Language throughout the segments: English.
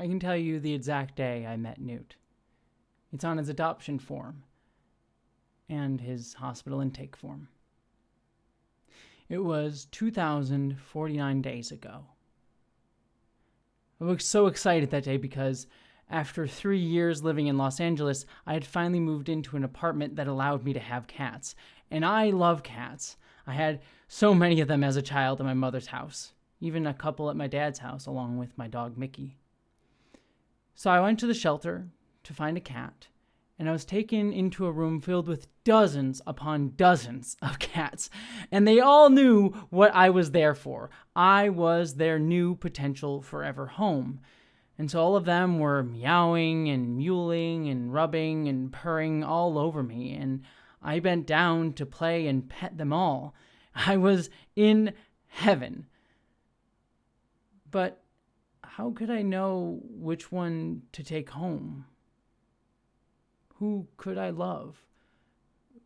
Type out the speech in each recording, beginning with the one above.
I can tell you the exact day I met Newt. It's on his adoption form and his hospital intake form. It was 2,049 days ago. I was so excited that day because after 3 years living in Los Angeles, I had finally moved into an apartment that allowed me to have cats. And I love cats. I had so many of them as a child at my mother's house, even a couple at my dad's house, along with my dog Mickey. So I went to the shelter to find a cat, and I was taken into a room filled with dozens upon dozens of cats, and they all knew what I was there for. I was their new potential forever home. And so all of them were meowing and mewling and rubbing and purring all over me, and I bent down to play and pet them all. I was in heaven. But how could I know which one to take home? Who could I love?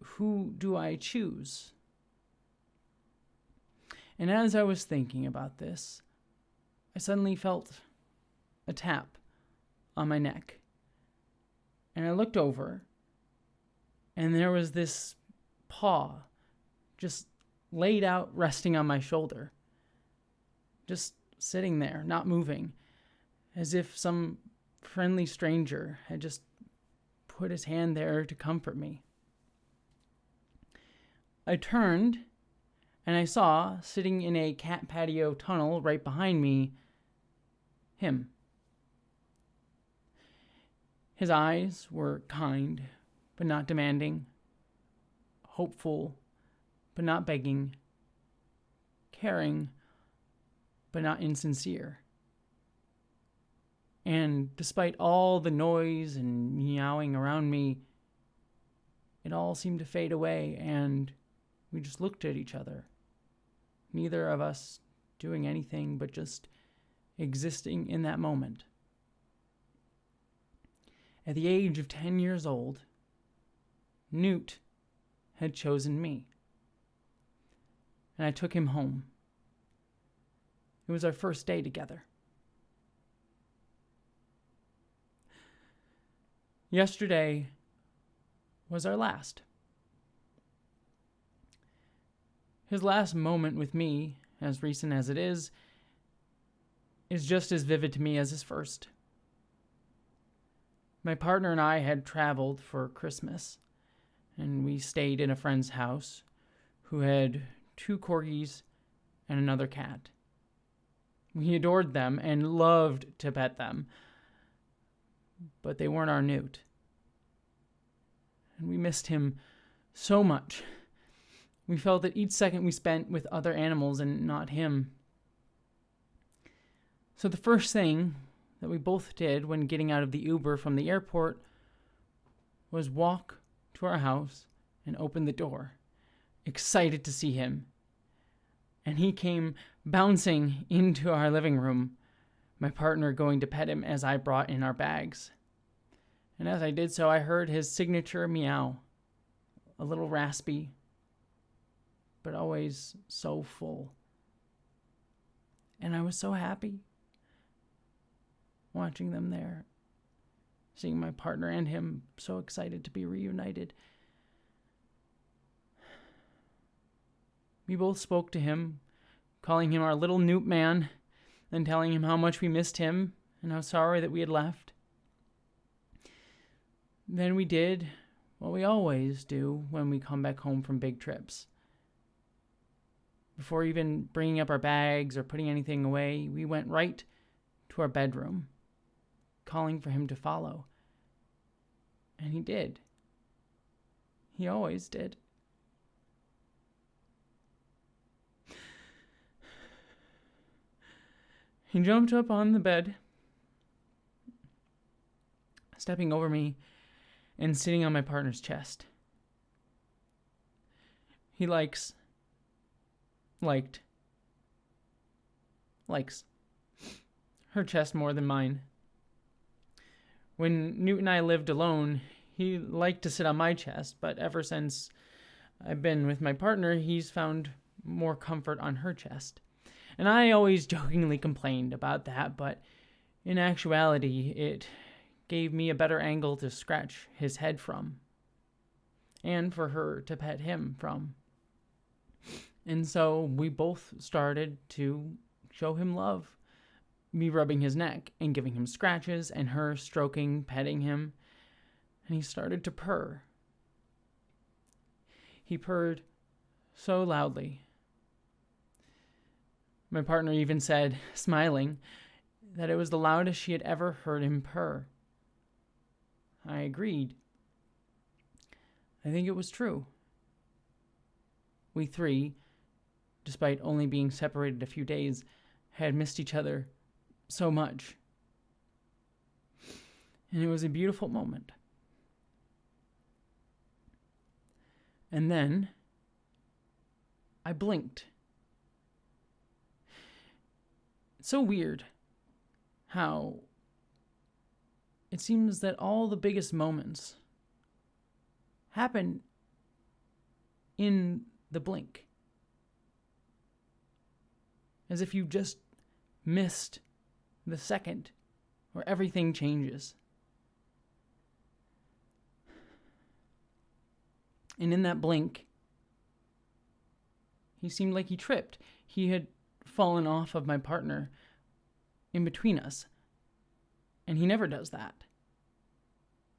Who do I choose? And as I was thinking about this, I suddenly felt a tap on my neck. And I looked over, and there was this paw just laid out, resting on my shoulder. Just sitting there, not moving, as if some friendly stranger had just put his hand there to comfort me. I turned, and I saw, sitting in a cat patio tunnel right behind me, him. His eyes were kind, but not demanding, hopeful, but not begging, caring, but not insincere. And despite all the noise and meowing around me, it all seemed to fade away, and we just looked at each other. Neither of us doing anything but just existing in that moment. At the age of 10 years old, Newt had chosen me. And I took him home. It was our first day together. Yesterday was our last. His last moment with me, as recent as it is just as vivid to me as his first. My partner and I had traveled for Christmas, and we stayed in a friend's house who had 2 corgis and another cat. We adored them and loved to pet them, but they weren't our Newt. And we missed him so much. We felt that each second we spent with other animals and not him. So the first thing that we both did when getting out of the Uber from the airport was walk to our house and open the door, excited to see him. And he came bouncing into our living room, my partner going to pet him as I brought in our bags. And as I did so, I heard his signature meow, a little raspy, but always so full. And I was so happy watching them there, seeing my partner and him so excited to be reunited. We both spoke to him, calling him our little Newt man, and telling him how much we missed him and how sorry that we had left. Then we did what we always do when we come back home from big trips. Before even bringing up our bags or putting anything away, we went right to our bedroom, calling for him to follow. And he did. He always did. He jumped up on the bed, stepping over me and sitting on my partner's chest. He likes her chest more than mine. When Newt and I lived alone, he liked to sit on my chest, but ever since I've been with my partner, he's found more comfort on her chest. And I always jokingly complained about that, but In actuality, it gave me a better angle to scratch his head from, and for her to pet him from. And so we both started to show him love. Me rubbing his neck and giving him scratches, and her stroking, petting him. And he started to purr. He purred so loudly. My partner even said, smiling, that it was the loudest she had ever heard him purr. I agreed. I think it was true. We three, despite only being separated a few days, had missed each other so much. And it was a beautiful moment. And then I blinked. It's so weird how it seems that all the biggest moments happen in the blink. As if you just missed the second where everything changes. And in that blink, he seemed like he tripped. He had fallen off of my partner in between us. And he never does that.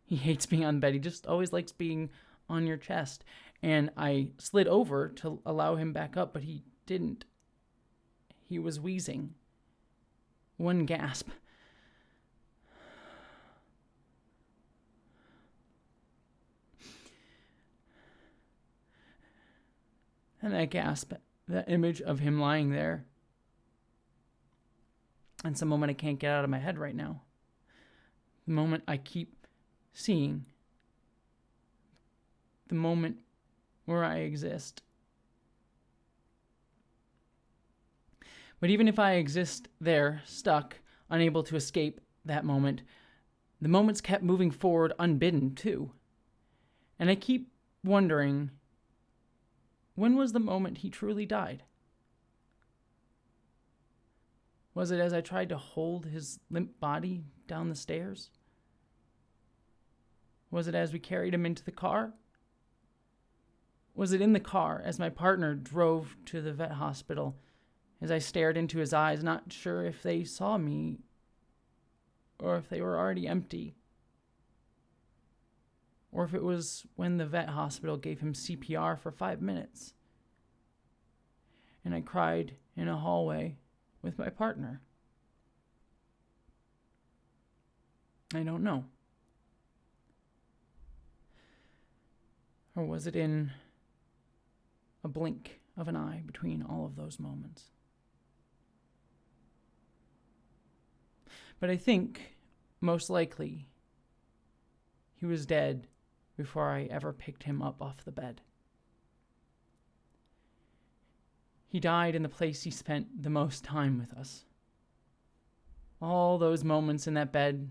He hates being on the bed. He just always likes being on your chest. And I slid over to allow him back up, but he didn't. He was wheezing. One gasp. And that gasp, that image of him lying there, and it's a moment I can't get out of my head right now. The moment I keep seeing. The moment where I exist. But even if I exist there, stuck, unable to escape that moment, the moments kept moving forward unbidden too. And I keep wondering, when was the moment he truly died? Was it as I tried to hold his limp body down the stairs? Was it as we carried him into the car? Was it in the car as my partner drove to the vet hospital, as I stared into his eyes, not sure if they saw me or if they were already empty? Or if it was when the vet hospital gave him CPR for 5 minutes and I cried in a hallway with my partner. I don't know. Or was it in a blink of an eye between all of those moments? But I think, most likely, he was dead before I ever picked him up off the bed. He died in the place he spent the most time with us. All those moments in that bed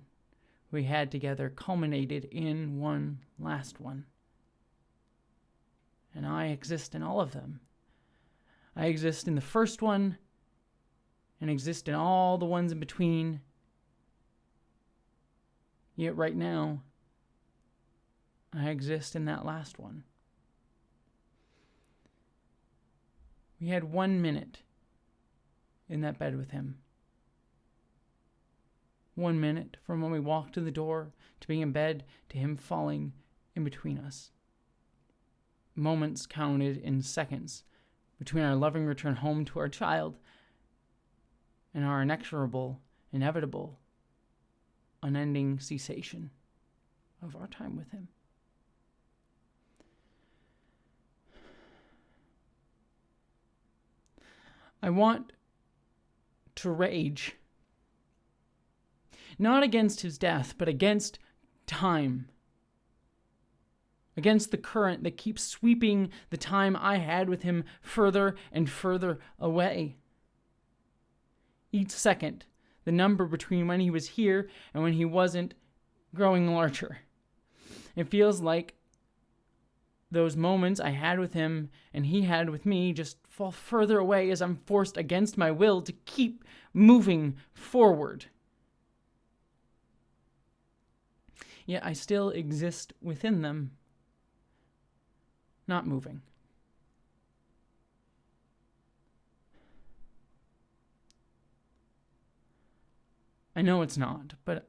we had together culminated in one last one. And I exist in all of them. I exist in the first one and exist in all the ones in between. Yet right now, I exist in that last one. We had 1 minute in that bed with him. 1 minute from when we walked to the door to being in bed to him falling in between us. Moments counted in seconds between our loving return home to our child and our inexorable, inevitable, unending cessation of our time with him. I want to rage, not against his death, but against time, against the current that keeps sweeping the time I had with him further and further away. Each second, the number between when he was here and when he wasn't growing larger. It feels like those moments I had with him and he had with me just fall further away as I'm forced against my will to keep moving forward. yet I still exist within them, not moving. I know it's not, but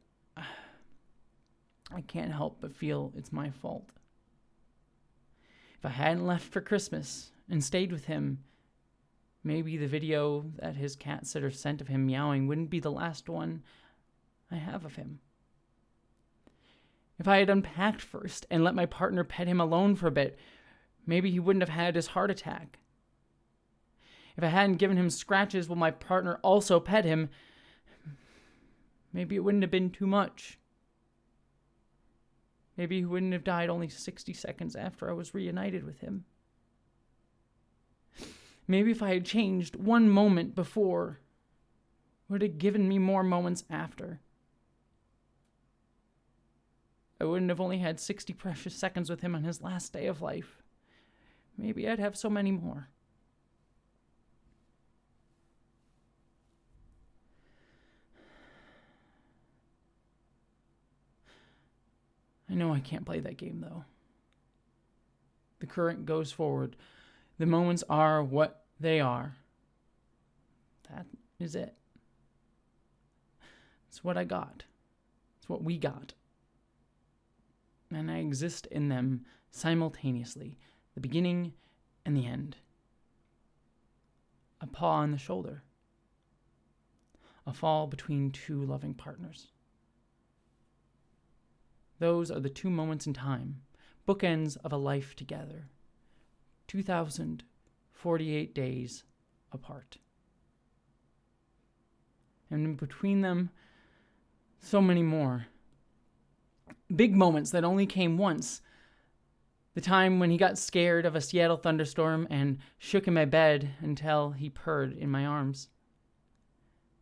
I can't help but feel it's my fault. If I hadn't left for Christmas and stayed with him, maybe the video that his cat sitter sent of him meowing wouldn't be the last one I have of him. If I had unpacked first and let my partner pet him alone for a bit, maybe he wouldn't have had his heart attack. If I hadn't given him scratches while my partner also pet him, maybe it wouldn't have been too much. Maybe he wouldn't have died only 60 seconds after I was reunited with him. Maybe if I had changed one moment before, it would have given me more moments after. I wouldn't have only had 60 precious seconds with him on his last day of life. Maybe I'd have so many more. I know I can't play that game, though. The current goes forward. The moments are what they are. That is it. It's what I got. It's what we got. And I exist in them simultaneously, the beginning and the end. A paw on the shoulder. A fall between two loving partners. Those are the two moments in time, bookends of a life together, 2,048 days apart. And in between them, so many more. Big moments that only came once. The time when he got scared of a Seattle thunderstorm and shook in my bed until he purred in my arms.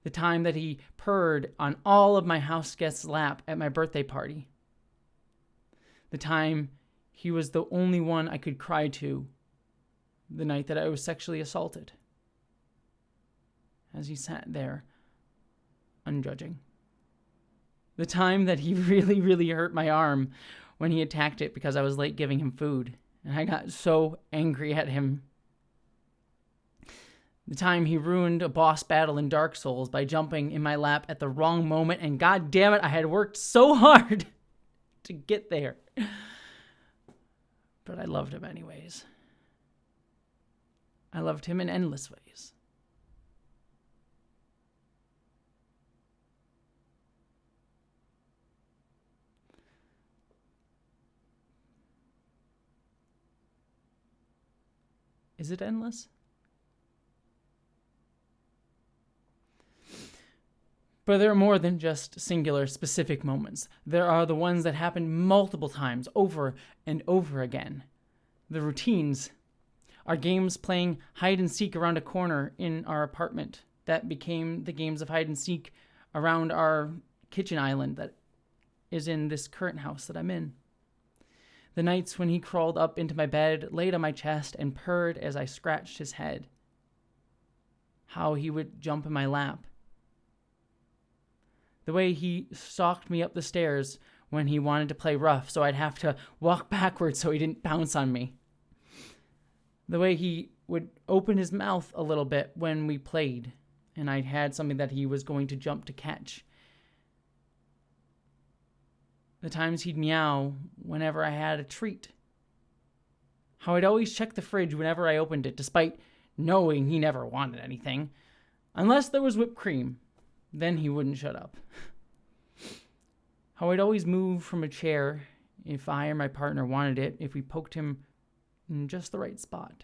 The time that he purred on all of my house guests' lap at my birthday party. The time he was the only one I could cry to the night that I was sexually assaulted. As he sat there, unjudging. The time that he really, really hurt my arm when he attacked it because I was late giving him food, and I got so angry at him. The time he ruined a boss battle in Dark Souls by jumping in my lap at the wrong moment, and god damn it, I had worked so hard to get there. But I loved him anyways. I loved him in endless ways. Is it endless? But there are more than just singular, specific moments. There are the ones that happen multiple times, over and over again. The routines. Our games playing hide and seek around a corner in our apartment. That became the games of hide and seek around our kitchen island that is in this current house that I'm in. The nights when he crawled up into my bed, laid on my chest, and purred as I scratched his head. How he would jump in my lap. The way he stalked me up the stairs when he wanted to play rough, so I'd have to walk backwards so he didn't bounce on me. The way he would open his mouth a little bit when we played, and I had something that he was going to jump to catch. The times he'd meow whenever I had a treat. How I'd always check the fridge whenever I opened it, despite knowing he never wanted anything. Unless there was whipped cream. Then he wouldn't shut up. How I'd always move from a chair if I or my partner wanted it, if we poked him in just the right spot.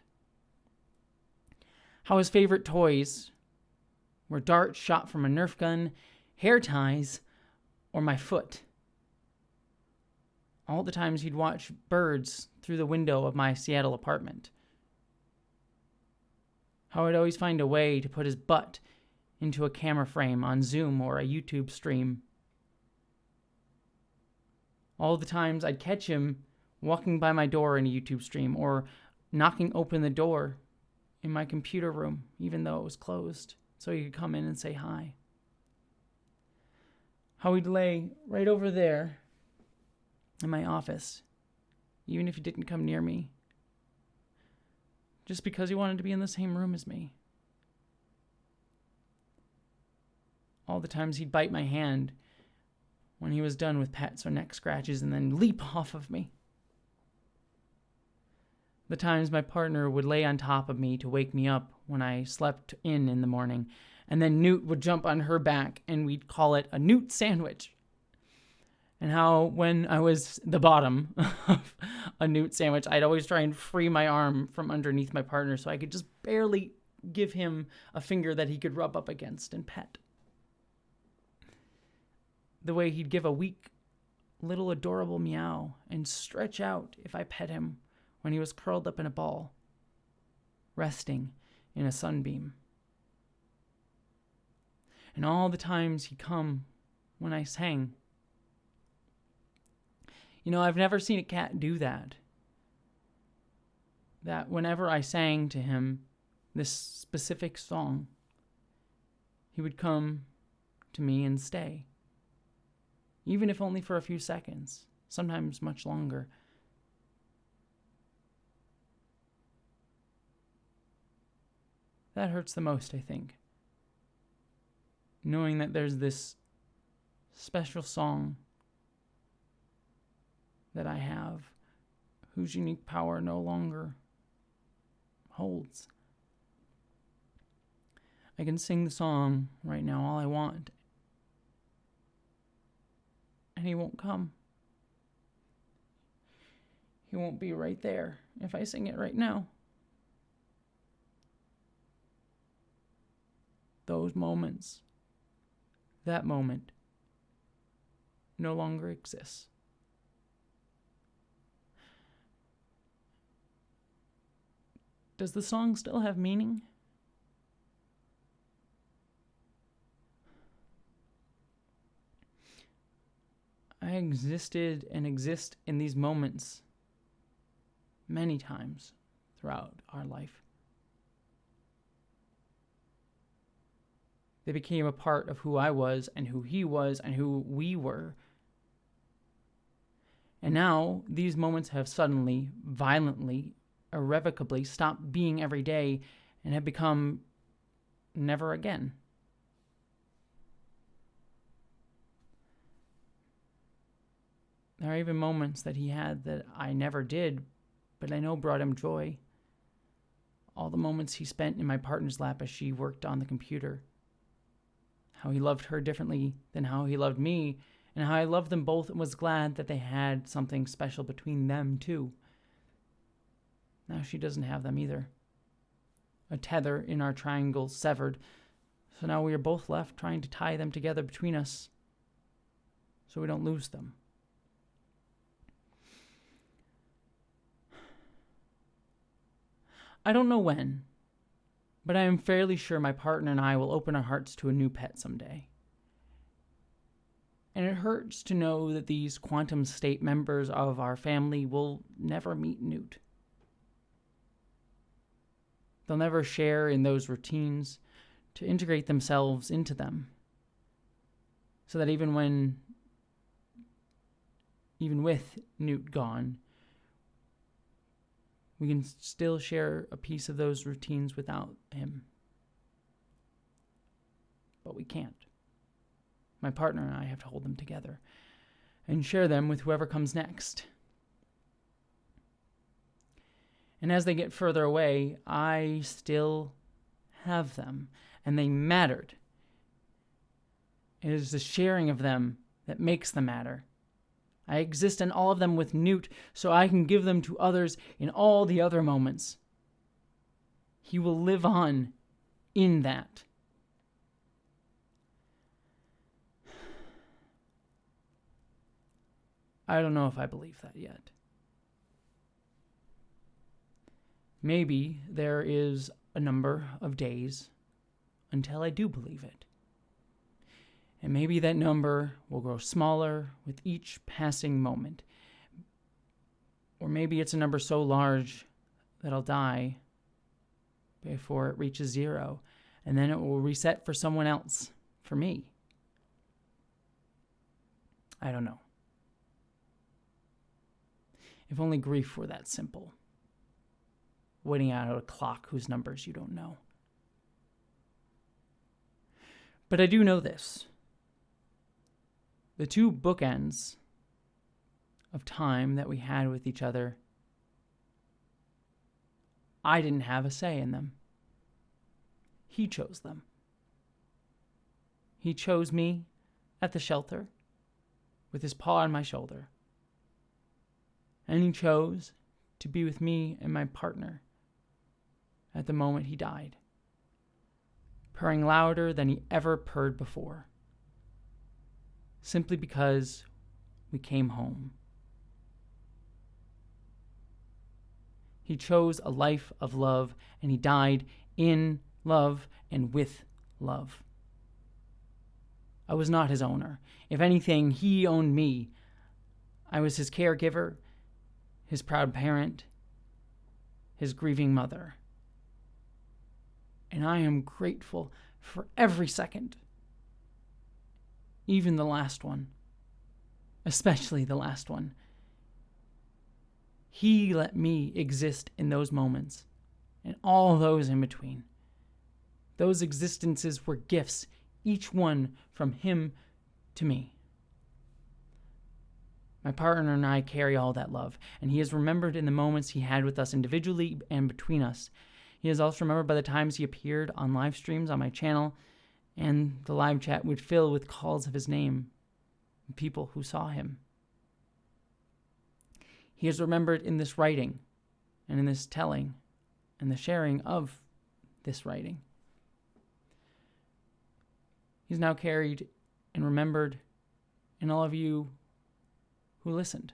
How his favorite toys were darts shot from a Nerf gun, hair ties, or my foot. All the times he'd watch birds through the window of my Seattle apartment. How I'd always find a way to put his butt into a camera frame on Zoom or a YouTube stream. All the times I'd catch him walking by my door in a YouTube stream or knocking open the door in my computer room, even though it was closed, so he could come in and say hi. How he'd lay right over there in my office, even if he didn't come near me, just because he wanted to be in the same room as me. All the times he'd bite my hand when he was done with pets or neck scratches and then leap off of me. The times my partner would lay on top of me to wake me up when I slept in the morning, and then Newt would jump on her back and we'd call it a Newt sandwich. And how when I was the bottom of a Newt sandwich, I'd always try and free my arm from underneath my partner so I could just barely give him a finger that he could rub up against and pet. The way he'd give a weak, little adorable meow and stretch out if I pet him when he was curled up in a ball, resting in a sunbeam. And all the times he'd come when I sang. I've never seen a cat do that. That whenever I sang to him this specific song, he would come to me and stay. Even if only for a few seconds, sometimes much longer. That hurts the most, I think. Knowing that there's this special song that I have whose unique power no longer holds. I can sing the song right now all I want, and he won't come. He won't be right there if I sing it right now. Those moments, that moment, no longer exists. Does the song still have meaning? I existed and exist in these moments many times throughout our life. They became a part of who I was and who he was and who we were. And now these moments have suddenly, violently, irrevocably stopped being every day and have become never again. There are even moments that he had that I never did, but I know brought him joy. All the moments he spent in my partner's lap as she worked on the computer. How he loved her differently than how he loved me, and how I loved them both and was glad that they had something special between them too. Now she doesn't have them either. A tether in our triangle severed, so now we are both left trying to tie them together between us so we don't lose them. I don't know when, but I am fairly sure my partner and I will open our hearts to a new pet someday. And it hurts to know that these quantum state members of our family will never meet Newt. They'll never share in those routines to integrate themselves into them. So that even with Newt gone, we can still share a piece of those routines without him. But we can't. My partner and I have to hold them together and share them with whoever comes next. And as they get further away, I still have them, and they mattered. It is the sharing of them that makes them matter. I exist in all of them with Newt, so I can give them to others in all the other moments. He will live on in that. I don't know if I believe that yet. Maybe there is a number of days until I do believe it. And maybe that number will grow smaller with each passing moment. Or maybe it's a number so large that I'll die before it reaches 0, and then it will reset for someone else, for me. I don't know. If only grief were that simple. Waiting out a clock whose numbers you don't know. But I do know this. The two bookends of time that we had with each other, I didn't have a say in them. He chose them. He chose me at the shelter with his paw on my shoulder. And he chose to be with me and my partner at the moment he died, purring louder than he ever purred before, simply because we came home. He chose a life of love, and he died in love and with love. I was not his owner. If anything, he owned me. I was his caregiver, his proud parent, his grieving mother. And I am grateful for every second, even the last one, especially the last one. He let me exist in those moments and all those in between. Those existences were gifts, each one from him to me. My partner and I carry all that love, and he is remembered in the moments he had with us individually and between us. He is also remembered by the times he appeared on live streams on my channel, and the live chat would fill with calls of his name, and people who saw him. He is remembered in this writing, and in this telling, and the sharing of this writing. He's now carried and remembered in all of you who listened.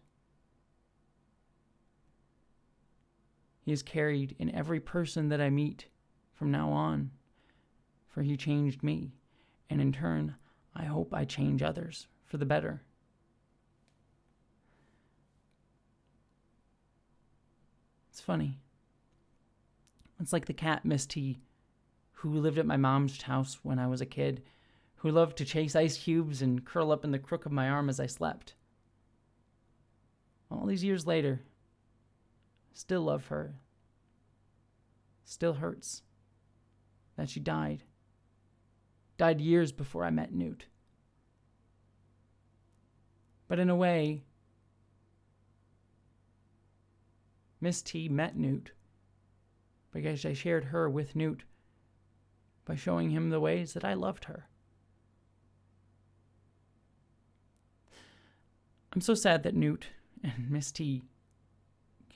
He is carried in every person that I meet from now on, for he changed me, and in turn, I hope I change others for the better. It's funny. It's like the cat Miss T, who lived at my mom's house when I was a kid, who loved to chase ice cubes and curl up in the crook of my arm as I slept. All these years later, still love her. Still hurts that she died. Died years before I met Newt. But in a way, Miss T met Newt because I shared her with Newt by showing him the ways that I loved her. I'm so sad that Newt and Miss T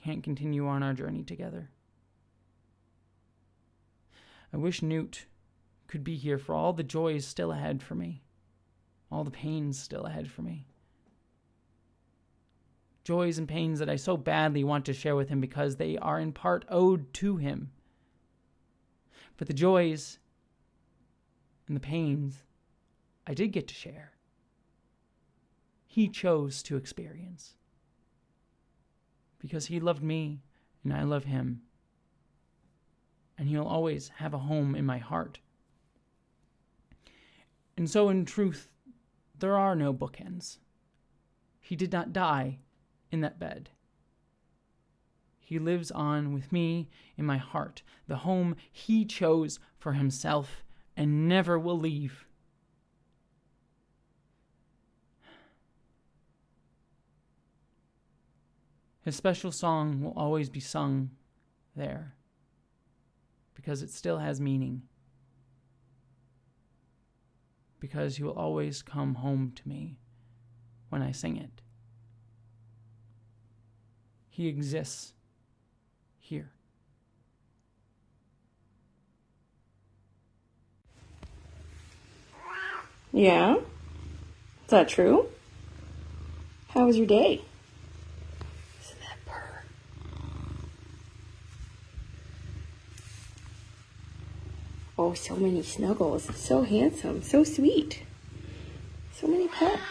can't continue on our journey together. I wish Newt could be here for all the joys still ahead for me, all the pains still ahead for me. Joys and pains that I so badly want to share with him because they are in part owed to him. But the joys and the pains I did get to share, he chose to experience. Because he loved me and I love him. And he'll always have a home in my heart. And so in truth, there are no bookends. He did not die in that bed. He lives on with me in my heart, the home he chose for himself and never will leave. His special song will always be sung there because it still has meaning. Because he will always come home to me when I sing it. He exists here. Yeah? Is that true? How was your day? Listen to that purr. Oh, so many snuggles. So handsome. So sweet. So many pets.